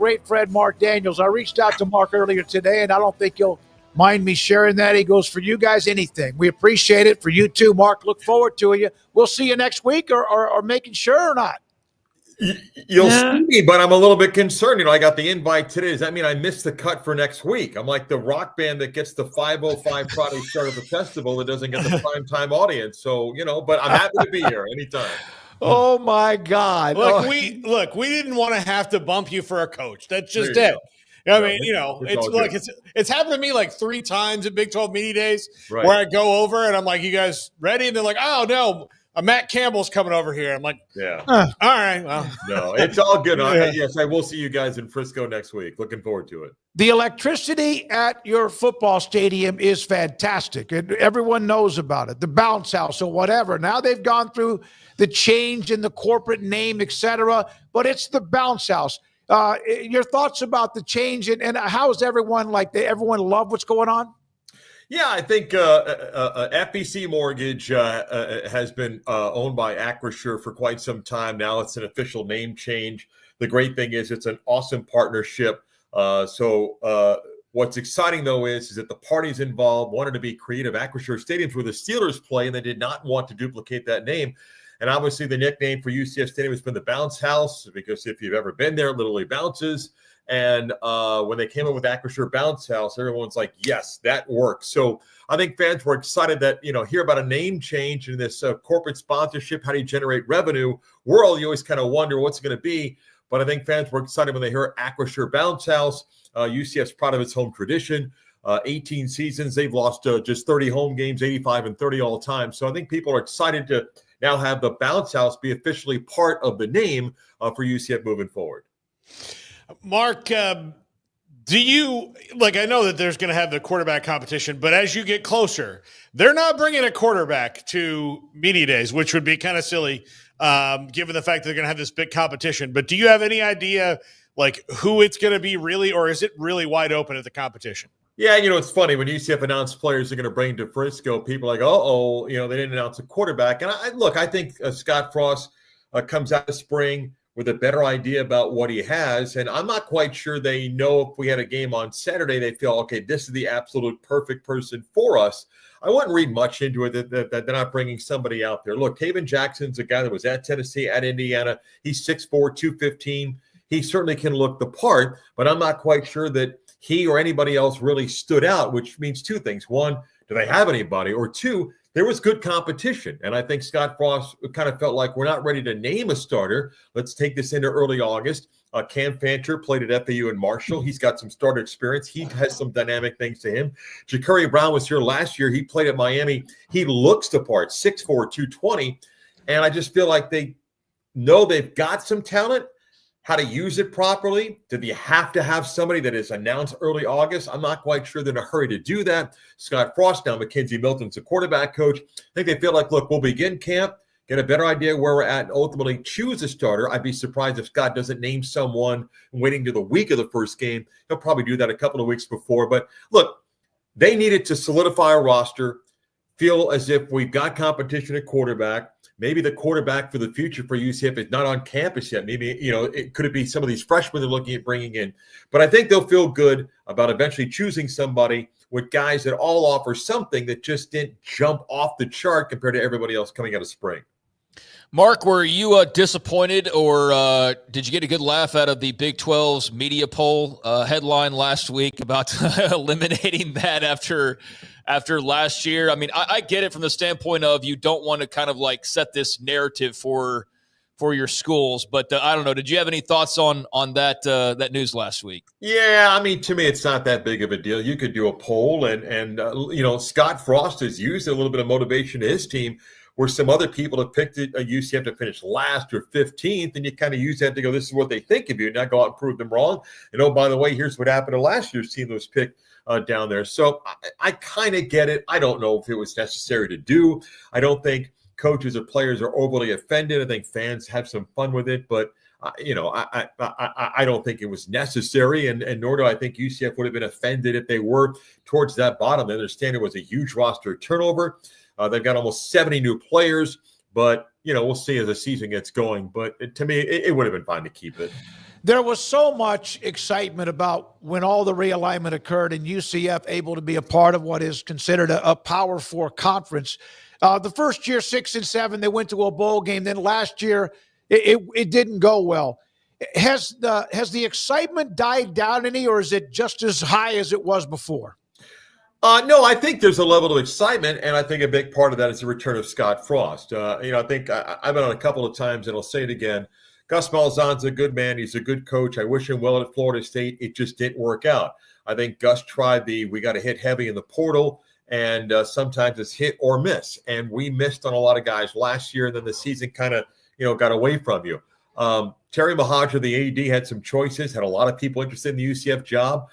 great friend Marc Daniels. I reached out to Marc earlier today, and I don't think he'll mind me sharing that. He goes, for you guys, anything. We appreciate it. For you too, Marc, look forward to you. We'll see you next week or making sure or not. You'll see me, but I'm a little bit concerned. I got the invite today. Does that mean I missed the cut for next week? I'm like the rock band that gets the 5:05 Friday start of the festival that doesn't get the primetime audience. So, but I'm happy to be here anytime. Oh, my God. We didn't want to have to bump you for a coach. That's just it. I mean, it's happened to me like 3 times at Big 12 Media Days where I go over and I'm like, you guys ready? And they're like, oh, no. Matt Campbell's coming over here. I'm like, all right. Well, no, it's all good. Yes, I will see you guys in Frisco next week. Looking forward to it. The electricity at your football stadium is fantastic, and everyone knows about it. The bounce house or whatever. Now they've gone through the change in the corporate name, etc., but it's the bounce house. Your thoughts about the change and how is everyone everyone love what's going on? Yeah, I think FBC Mortgage has been owned by Acrisure for quite some time now. It's an official name change. The great thing is it's an awesome partnership. So what's exciting, though, is that the parties involved wanted to be creative. Acrisure Stadium's where the Steelers play, and they did not want to duplicate that name. And obviously the nickname for UCF Stadium has been the Bounce House, because if you've ever been there, it literally bounces. And when they came up with Acrisure Bounce House, everyone's like, yes, that works. So I think fans were excited that, hear about a name change in this corporate sponsorship. How do you generate revenue? World, you always kind of wonder what's going to be. But I think fans were excited when they hear Acrisure Bounce House. UCF's proud of its home tradition. 18 seasons. They've lost just 30 home games, 85-30 all time. So I think people are excited to now have the Bounce House be officially part of the name for UCF moving forward. Marc, do you I know that there's going to have the quarterback competition, but as you get closer, they're not bringing a quarterback to media days, which would be kind of silly given the fact that they're going to have this big competition. But do you have any idea who it's going to be really, or is it really wide open at the competition? Yeah, it's funny when UCF announced players they're going to bring to Frisco, people are like, they didn't announce a quarterback. And I think Scott Frost comes out of spring with a better idea about what he has. And I'm not quite sure they know if we had a game on Saturday, they feel, okay, this is the absolute perfect person for us. I wouldn't read much into it that they're not bringing somebody out there. Look, Taven Jackson's a guy that was at Tennessee, at Indiana. He's 6'4", 215. He certainly can look the part, but I'm not quite sure that he or anybody else really stood out, which means 2 things. 1, do they have anybody? Or 2, there was good competition. And I think Scott Frost kind of felt like we're not ready to name a starter. Let's take this into early August. Cam Fancher played at FAU in Marshall. He's got some starter experience. He has some dynamic things to him. Ja'Curry Brown was here last year. He played at Miami. He looks the part, 6'4", 220. And I just feel like they know they've got some talent. How to use it properly? Did you have to have somebody that is announced early August? I'm not quite sure they're in a hurry to do that. Scott Frost, now Mackenzie Milton's the quarterback coach. I think they feel like, look, we'll begin camp, get a better idea where we're at, and ultimately choose a starter. I'd be surprised if Scott doesn't name someone waiting to the week of the first game. He'll probably do that a couple of weeks before. But look, they needed to solidify a roster, feel as if we've got competition at quarterback. Maybe the quarterback for the future for UCF is not on campus yet. Maybe, could it be some of these freshmen they're looking at bringing in? But I think they'll feel good about eventually choosing somebody with guys that all offer something that just didn't jump off the chart compared to everybody else coming out of spring. Marc, were you disappointed, or did you get a good laugh out of the Big 12's media poll headline last week about eliminating that after last year? I mean, I get it from the standpoint of you don't want to kind of set this narrative for your schools, but I don't know. Did you have any thoughts on that news last week? Yeah, I mean, to me, it's not that big of a deal. You could do a poll, and Scott Frost has used a little bit of motivation to his team, where some other people have picked UCF to finish last or 15th, and you kind of use that to go, this is what they think of you, not go out and prove them wrong. And, oh, by the way, here's what happened to last year's team that was picked down there. So I kind of get it. I don't know if it was necessary to do. I don't think coaches or players are overly offended. I think fans have some fun with it, but I don't think it was necessary, and nor do I think UCF would have been offended if they were towards that bottom. I understand it was a huge roster turnover. They've got almost 70 new players, but we'll see as the season gets going. But to me, it would have been fine to keep it. There was so much excitement about when all the realignment occurred and UCF able to be a part of what is considered a Power Four conference. The first year, 6-7, they went to a bowl game. Then last year, it didn't go well. Has the excitement died down any, or is it just as high as it was before? No, I think there's a level of excitement, and I think a big part of that is the return of Scott Frost. I think I've been on a couple of times, and I'll say it again. Gus Malzahn's a good man. He's a good coach. I wish him well at Florida State. It just didn't work out. I think Gus tried we got to hit heavy in the portal, and sometimes it's hit or miss. And we missed on a lot of guys last year, and then the season kind of, got away from you. Terry Mohajir, the AD, had some choices, had a lot of people interested in the UCF job.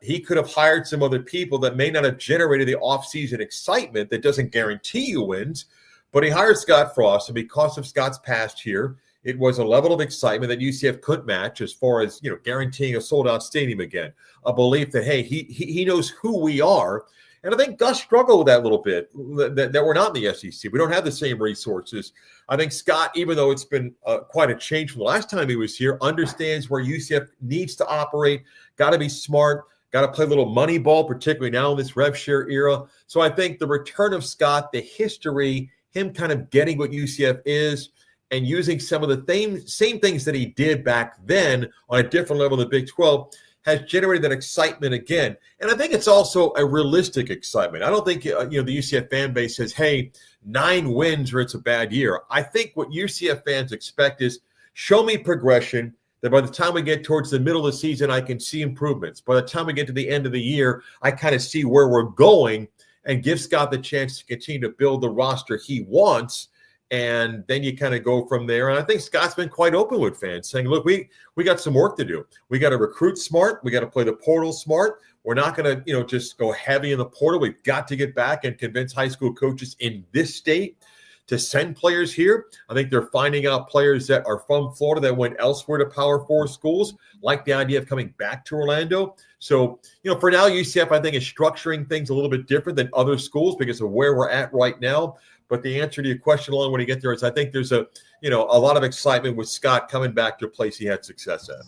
He could have hired some other people that may not have generated the offseason excitement that doesn't guarantee you wins, but he hired Scott Frost, and because of Scott's past here, it was a level of excitement that UCF couldn't match as far as, guaranteeing a sold-out stadium again, a belief that, hey, he knows who we are. And I think Gus struggled with that a little bit, that we're not in the SEC. We don't have the same resources. I think Scott, even though it's been quite a change from the last time he was here, understands where UCF needs to operate, got to be smart, got to play a little money ball, particularly now in this rev share era. So I think the return of Scott, the history, him kind of getting what UCF is, and using some of the same things that he did back then on a different level in the Big 12 has generated that excitement again. And I think it's also a realistic excitement. I don't think, the UCF fan base says, hey, 9 wins or it's a bad year. I think what UCF fans expect is show me progression, that by the time we get towards the middle of the season, I can see improvements. By the time we get to the end of the year, I kind of see where we're going, and give Scott the chance to continue to build the roster he wants. And then you kind of go from there. And I think Scott's been quite open with fans, saying, look, we got some work to do. We got to recruit smart. We got to play the portal smart. We're not going to, just go heavy in the portal. We've got to get back and convince high school coaches in this state to send players here. I think they're finding out players that are from Florida that went elsewhere to Power 4 schools, like the idea of coming back to Orlando. So, for now, UCF, I think, is structuring things a little bit different than other schools because of where we're at right now. But the answer to your question, along when you get there, is I think there's a lot of excitement with Scott coming back to a place he had success at.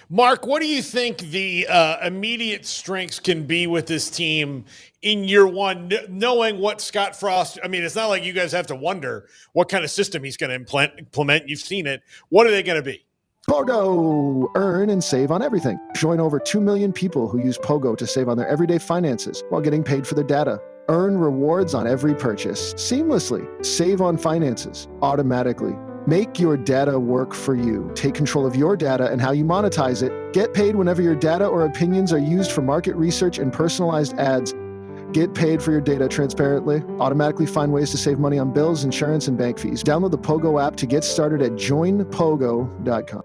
Mark, what do you think the immediate strengths can be with this team in year one, knowing what Scott Frost, it's not like you guys have to wonder what kind of system he's going to implement. You've seen it. What are they going to be? Pogo! Earn and save on everything. Join over 2 million people who use Pogo to save on their everyday finances while getting paid for their data. Earn rewards on every purchase seamlessly. Save on finances automatically. Make your data work for you. Take control of your data and how you monetize it. Get paid whenever your data or opinions are used for market research and personalized ads. Get paid for your data transparently. Automatically find ways to save money on bills, insurance, and bank fees. Download the Pogo app to get started at joinpogo.com.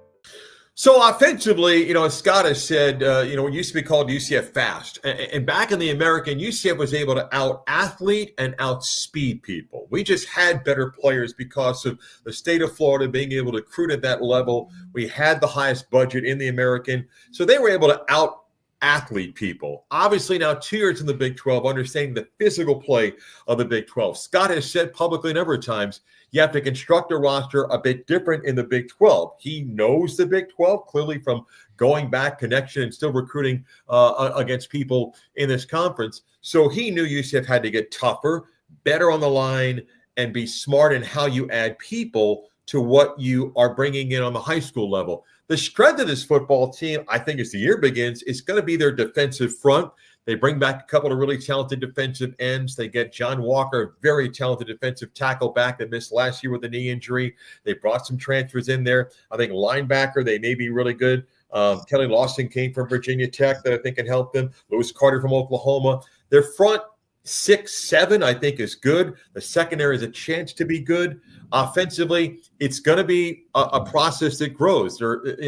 So offensively, as Scott has said, it used to be called UCF Fast. And back in the American, UCF was able to out-athlete and outspeed people. We just had better players because of the state of Florida being able to recruit at that level. We had the highest budget in the American. So they were able to out-athlete people. Obviously now 2 years in the Big 12, understanding the physical play of the Big 12. Scott has said publicly a number of times, you have to construct a roster a bit different in the Big 12. He knows the Big 12, clearly from going back, connection, and still recruiting against people in this conference. So he knew UCF had to get tougher, better on the line, and be smart in how you add people to what you are bringing in on the high school level. The strength of this football team, I think as the year begins, is going to be their defensive front. They bring back a couple of really talented defensive ends. They get John Walker, a very talented defensive tackle back that missed last year with a knee injury. They brought some transfers in there. I think linebacker, they may be really good. Kelly Lawson came from Virginia Tech that I think can help them. Lewis Carter from Oklahoma. Their front 6-7, I think, is good. The secondary is a chance to be good. Offensively, it's going to be a process that grows.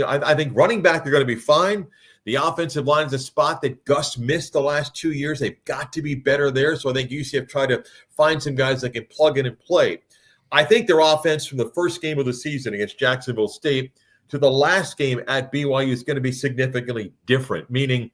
I think running back, they're going to be fine. The offensive line is a spot that Gus missed the last 2 years. They've got to be better there. So I think UCF tried to find some guys that can plug in and play. I think their offense from the first game of the season against Jacksonville State to the last game at BYU is going to be significantly different, meaning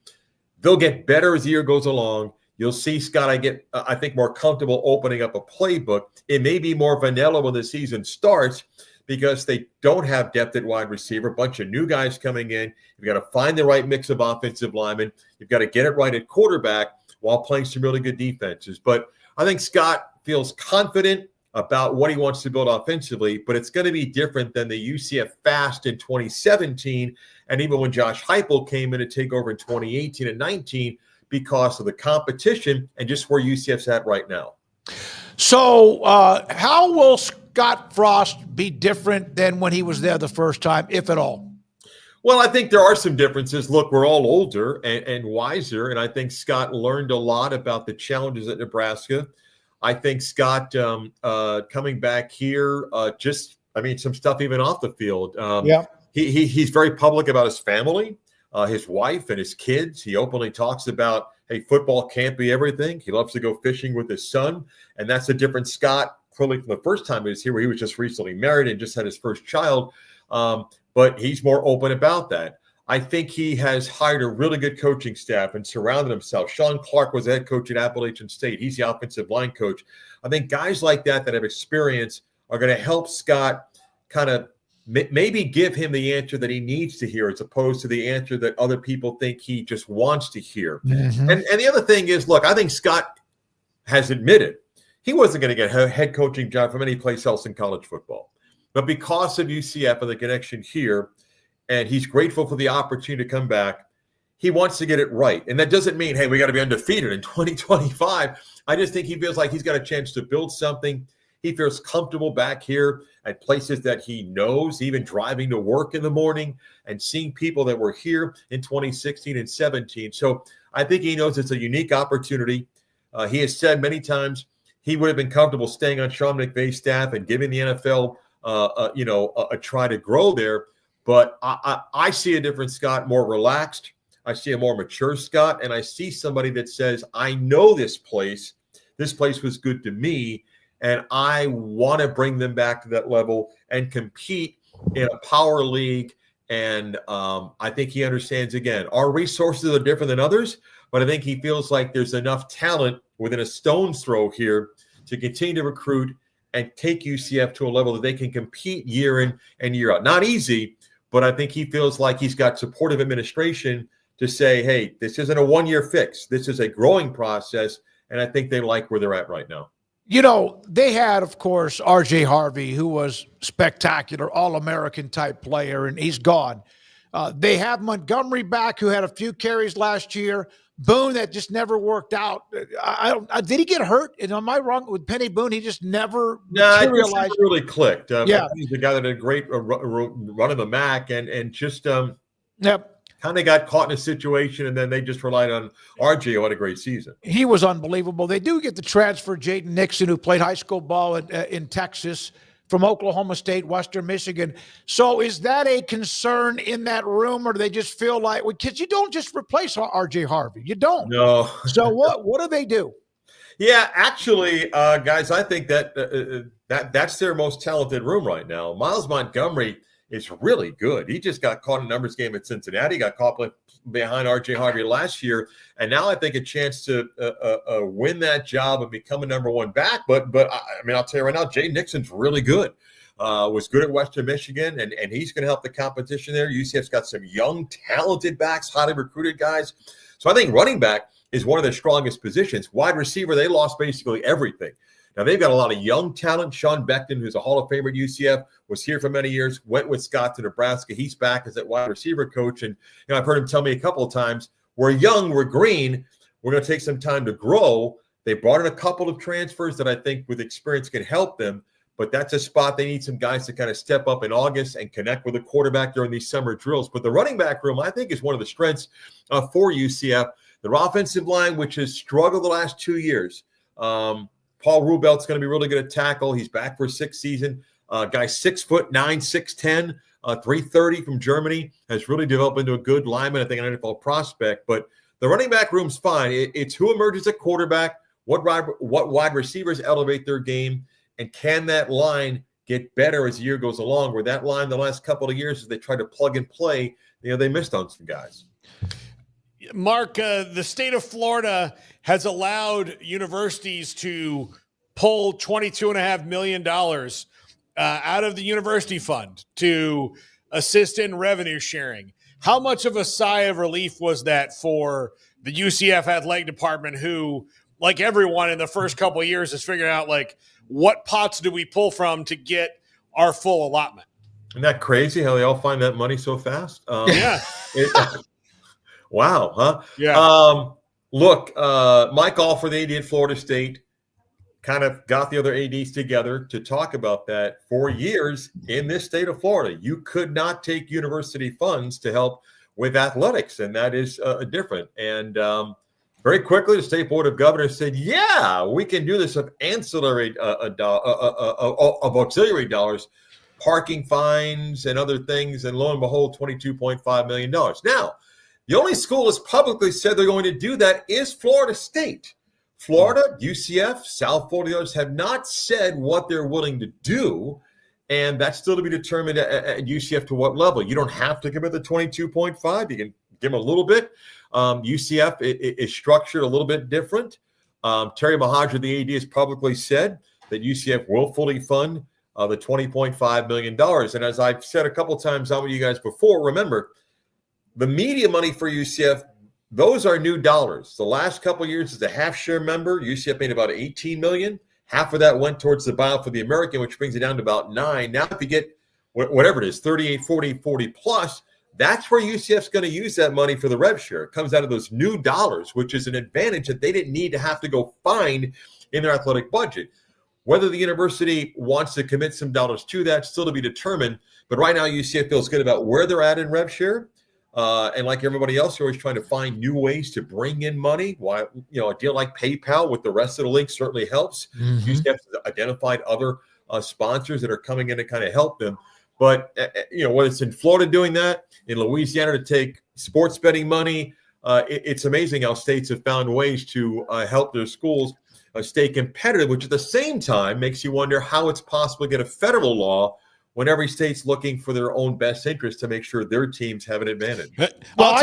they'll get better as the year goes along. You'll see Scott, I think, more comfortable opening up a playbook. It may be more vanilla when the season starts, because they don't have depth at wide receiver, a bunch of new guys coming in. You've got to find the right mix of offensive linemen. You've got to get it right at quarterback while playing some really good defenses. But I think Scott feels confident about what he wants to build offensively, but it's going to be different than the UCF Fast in 2017 and even when Josh Heupel came in to take over in 2018 and 19 because of the competition and just where UCF's at right now. So how will Scott Frost be different than when he was there the first time, if at all? Well, I think there are some differences. Look, we're all older and wiser, and I think Scott learned a lot about the challenges at Nebraska. I think Scott coming back here, some stuff even off the field. He's very public about his family, his wife and his kids. He openly talks about, hey, football can't be everything. He loves to go fishing with his son, and that's a different Scott clearly from the first time he was here, where he was just recently married and just had his first child. But he's more open about that. I think he has hired a really good coaching staff and surrounded himself. Sean Clark was the head coach at Appalachian State. He's the offensive line coach. I think guys like that have experience are going to help Scott kind of maybe give him the answer that he needs to hear as opposed to the answer that other people think he just wants to hear. Mm-hmm. And the other thing is, look, I think Scott has admitted he wasn't going to get a head coaching job from any place else in college football. But because of UCF and the connection here, and he's grateful for the opportunity to come back, he wants to get it right. And that doesn't mean, hey, we got to be undefeated in 2025. I just think he feels like he's got a chance to build something. He feels comfortable back here at places that he knows, even driving to work in the morning and seeing people that were here in 2016 and 17. So I think he knows it's a unique opportunity. He has said many times he would have been comfortable staying on Sean McVay's staff and giving the NFL a try to grow there. But I see a different Scott, more relaxed. I see a more mature Scott, and I see somebody that says, I know this place. This place was good to me, and I want to bring them back to that level and compete in a power league. And I think he understands, again, our resources are different than others, but I think he feels like there's enough talent within a stone's throw here to continue to recruit and take UCF to a level that they can compete year in and year out. Not easy, but I think he feels like he's got supportive administration to say, hey, this isn't a one-year fix. This is a growing process, and I think they like where they're at right now. You know, they had, of course, R.J. Harvey, who was spectacular, all-American type player, and he's gone. They have Montgomery back, who had a few carries last year. Boone, that just never worked out. Did he get hurt? And am I wrong with Penny Boone? He just never materialized. It just really clicked. Yeah. He's the guy that did a great run of the MAC and just kind of got caught in a situation, and then they just relied on RJ, who had a great season. He was unbelievable. They do get the transfer, Jaden Nixon, who played high school ball in Texas, from Oklahoma State, Western Michigan. So is that a concern in that room, or do they just feel like, because you don't just replace R.J. Harvey. You don't. No. So what do they do? Yeah, actually, guys, I think that's their most talented room right now. Miles Montgomery is really good. He just got caught in a numbers game at Cincinnati, got caught behind R.J. Harvey last year, and now I think a chance to win that job and become a number one back. But I mean, I'll tell you right now, Jay Nixon's really good. Was good at Western Michigan, and he's going to help the competition there. UCF's got some young, talented backs, highly recruited guys. So I think running back is one of their strongest positions. Wide receiver, they lost basically everything. Now, they've got a lot of young talent. Sean Beckton, who's a Hall of Famer at UCF, was here for many years, went with Scott to Nebraska. He's back as that wide receiver coach. And I've heard him tell me a couple of times, we're young, we're green, we're going to take some time to grow. They brought in a couple of transfers that I think with experience can help them, but that's a spot they need some guys to kind of step up in August and connect with the quarterback during these summer drills. But the running back room, I think, is one of the strengths for UCF. Their offensive line, which has struggled the last 2 years. Paul Rubelt's going to be really good at tackle. He's back for a sixth season. Guy 6'9", 6'10", 330 from Germany, has really developed into a good lineman, I think, an NFL prospect. But the running back room's fine. It's who emerges at quarterback, what wide receivers elevate their game, and can that line get better as the year goes along, where that line the last couple of years, as they tried to plug and play, they missed on some guys. Mark, the state of Florida has allowed universities to pull $22.5 million out of the university fund to assist in revenue sharing. How much of a sigh of relief was that for the UCF athletic department, who, like everyone in the first couple of years, is figuring out like what pots do we pull from to get our full allotment? Isn't that crazy how they all find that money so fast? Yeah. Wow, huh? Yeah. Look, Mike Alford, the AD at Florida State, kind of got the other ADs together to talk about that. For years in this state of Florida, you could not take university funds to help with athletics, and that is different. And very quickly, the State Board of Governors said, yeah, we can do this of ancillary of auxiliary dollars, parking fines and other things, and lo and behold, $22.5 million. Now, the only school that's publicly said they're going to do that is Florida State. Florida, UCF, South Florida, others have not said what they're willing to do, and that's still to be determined at UCF to what level. You don't have to give it the 22.5. You can give them a little bit. UCF is structured a little bit different. Terry Mahajer, the AD, has publicly said that UCF will fully fund the $20.5 million. And as I've said a couple times on with you guys before, remember, the media money for UCF, those are new dollars. The last couple of years as a half-share member, UCF made about $18 million. Half of that went towards the buyout for the American, which brings it down to about $9 million. Now, if you get whatever it is, 38, 40, 40 plus, that's where UCF's going to use that money for the rev share. It comes out of those new dollars, which is an advantage that they didn't need to have to go find in their athletic budget. Whether the university wants to commit some dollars to that, still to be determined. But right now, UCF feels good about where they're at in rev share. And like everybody else, you're always trying to find new ways to bring in money. Why, a deal like PayPal with the rest of the links certainly helps. Mm-hmm. UCF has identified other sponsors that are coming in to kind of help them. But, whether it's in Florida doing that, in Louisiana to take sports betting money, it's amazing how states have found ways to help their schools stay competitive, which at the same time makes you wonder how it's possible to get a federal law when every state's looking for their own best interest to make sure their teams have an advantage. Well,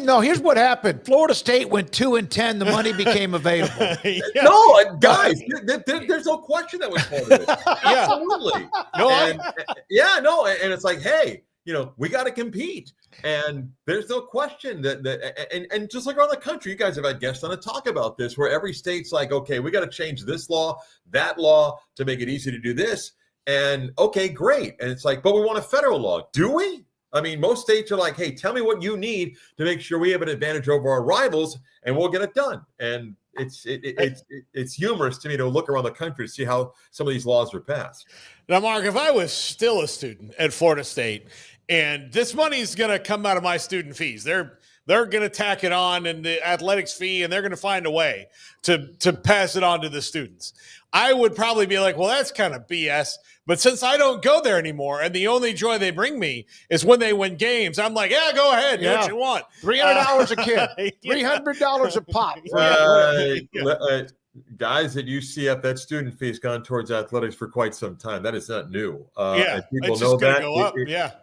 no, here's what happened. Florida State went 2-10. The money became available. Yeah. No, guys, there's no question that was part of it. Absolutely. And it's like, hey, we got to compete. And there's no question and just like around the country, you guys have had guests on to talk about this, where every state's like, okay, we got to change this law, that law to make it easy to do this. And okay, great. And it's like, but we want a federal law. Do we? I mean, most states are like, hey, tell me what you need to make sure we have an advantage over our rivals, and we'll get it done. And it's humorous to me to look around the country to see how some of these laws are passed. Now, Mark, if I was still a student at Florida State and this money is going to come out of my student fees, they're going to tack it on in the athletics fee, and they're going to find a way to pass it on to the students. I would probably be like, well, that's kind of BS. But since I don't go there anymore, and the only joy they bring me is when they win games, I'm like, yeah, go ahead, do what you want. $300 a kid, $300 a pop. Guys at UCF, that student fee has gone towards athletics for quite some time. That is not new. And people it's know just that. Go up.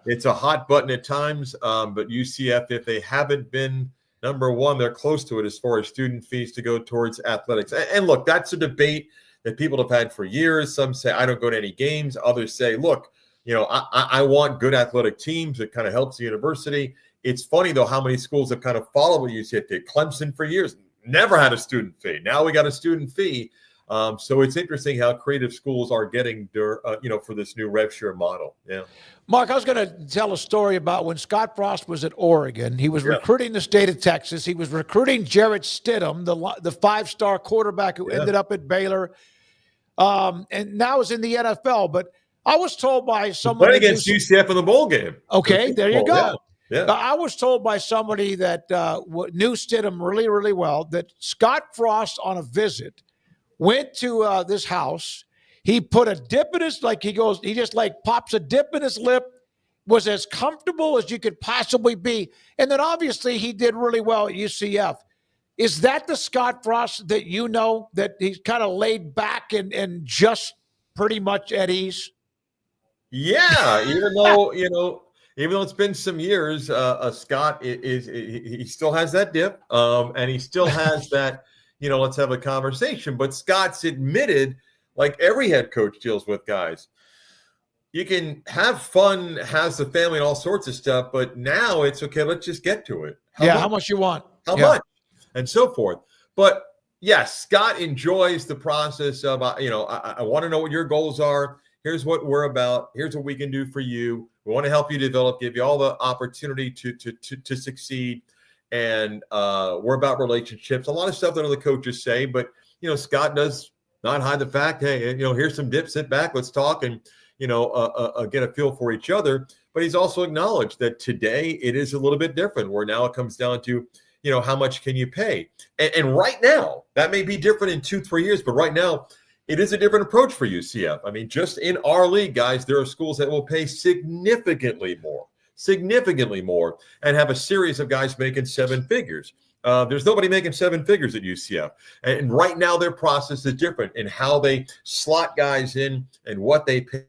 It's a hot button at times. But UCF, if they haven't been number one, they're close to it as far as student fees to go towards athletics. And look, that's a debate that people have had for years. Some say, I don't go to any games. Others say, look, I want good athletic teams. It kind of helps the university. It's funny, though, how many schools have kind of followed what UCF did. Clemson for years never had a student fee. Now we got a student fee. So it's interesting how creative schools are getting, for this new rev share model. Yeah. Mark, I was going to tell a story about when Scott Frost was at Oregon. He was recruiting the state of Texas. He was recruiting Jarrett Stidham, the five-star quarterback who ended up at Baylor. And now is in the NFL. But I was told by someone against UCF in the bowl game. Okay, there you go. Yeah. I was told by somebody that knew Stidham really, really well that Scott Frost on a visit went to this house. He put a dip in his, he just pops a dip in his lip, was as comfortable as you could possibly be. And then obviously he did really well at UCF. Is that the Scott Frost that that he's kind of laid back and just pretty much at ease? Yeah, even though it's been some years, Scott he still has that dip, and he still has that, let's have a conversation. But Scott's admitted, like every head coach deals with guys, you can have fun, has the family and all sorts of stuff, but now it's okay. Let's just get to it. How much you want? How much? And so forth. But yes, Scott enjoys the process of, I want to know what your goals are. Here's what we're about. Here's what we can do for you. We want to help you develop, give you all the opportunity to succeed. And we're about relationships. A lot of stuff that other coaches say, but, Scott does not hide the fact, hey, here's some dip, sit back, let's talk and, get a feel for each other. But he's also acknowledged that today it is a little bit different, where now it comes down to, how much can you pay? And right now, that may be different in 2-3 years, but right now, it is a different approach for UCF. I mean, just in our league, guys, there are schools that will pay significantly more, and have a series of guys making 7 figures. There's nobody making 7 figures at UCF. And right now, their process is different in how they slot guys in and what they pay.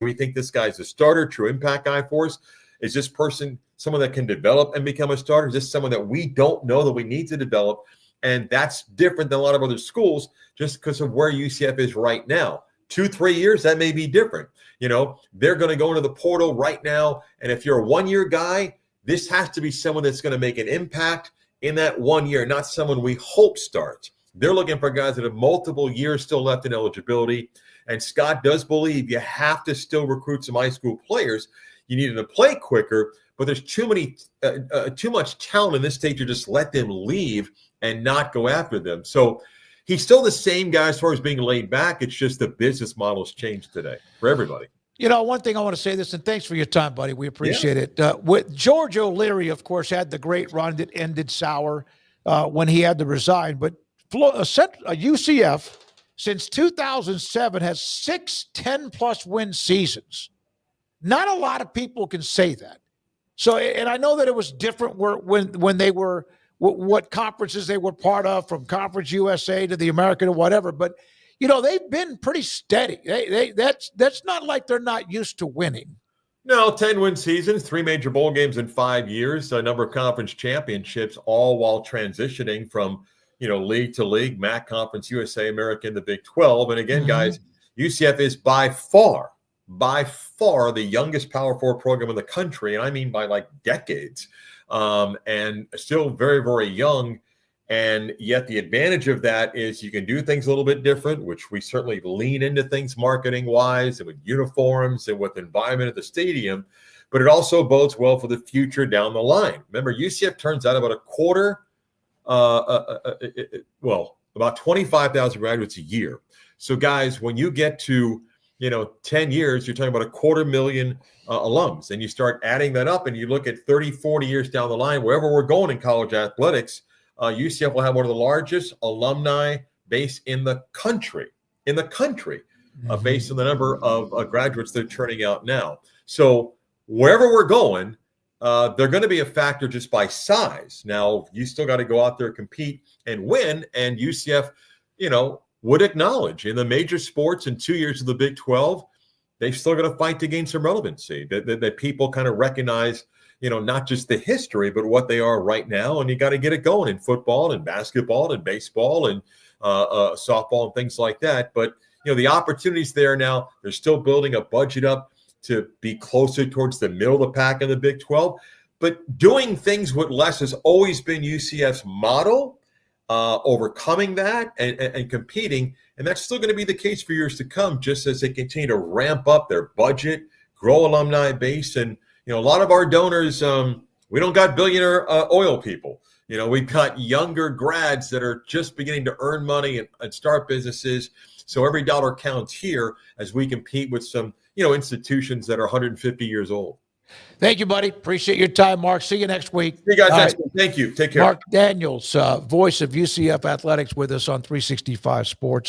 We think this guy's a starter, true impact guy for us. Is this person someone that can develop and become a starter? Is this someone that we don't know that we need to develop? And that's different than a lot of other schools just because of where UCF is right now. 2-3 years, that may be different. They're going to go into the portal right now. And if you're a 1-year guy, this has to be someone that's going to make an impact in that 1 year, not someone we hope starts. They're looking for guys that have multiple years still left in eligibility. And Scott does believe you have to still recruit some high school players. You need them to play quicker, but there's too much talent in this state to just let them leave and not go after them. So he's still the same guy as far as being laid back. It's just the business model's changed today for everybody. One thing I want to say this, and thanks for your time, buddy. We appreciate it. With George O'Leary, of course, had the great run that ended sour when he had to resign. But UCF, since 2007, has 6 10-plus win seasons. Not a lot of people can say that. So, and I know that it was different when they were what conferences they were part of, from Conference USA to the American or whatever. But they've been pretty steady. That's not like they're not used to winning. No, 10-win seasons, 3 major bowl games in 5 years, a number of conference championships, all while transitioning from league to league, MAC Conference, USA, American, the Big 12. And again, guys, UCF is by far the youngest Power 4 program in the country, and I mean by like decades, and still very, very young. And yet the advantage of that is you can do things a little bit different, which we certainly lean into things marketing-wise and with uniforms and with environment at the stadium, but it also bodes well for the future down the line. Remember, UCF turns out about about 25,000 graduates a year. So guys, when you get to 10 years, you're talking about 250,000 alums, and you start adding that up and you look at 30, 40 years down the line, wherever we're going in college athletics, UCF will have one of the largest alumni base in the country, based on the number of graduates they're turning out now. So wherever we're going, they're going to be a factor just by size. Now, you still got to go out there, compete, and win, and UCF, would acknowledge in the major sports in 2 years of the Big 12, they've still got to fight to gain some relevancy, that people kind of recognize, not just the history, but what they are right now. And you got to get it going in football and basketball and baseball and softball and things like that. But, the opportunities there now, they're still building a budget up to be closer towards the middle of the pack in the Big 12. But doing things with less has always been UCF's model. Overcoming that and competing, and that's still going to be the case for years to come, just as they continue to ramp up their budget, grow alumni base. And a lot of our donors, we don't got billionaire oil people. We've got younger grads that are just beginning to earn money and start businesses. So every dollar counts here as we compete with some institutions that are 150 years old. Thank you, buddy. Appreciate your time, Mark. See you next week. See you guys next week. Thank you. Take care. Marc Daniels, voice of UCF Athletics, with us on 365 Sports.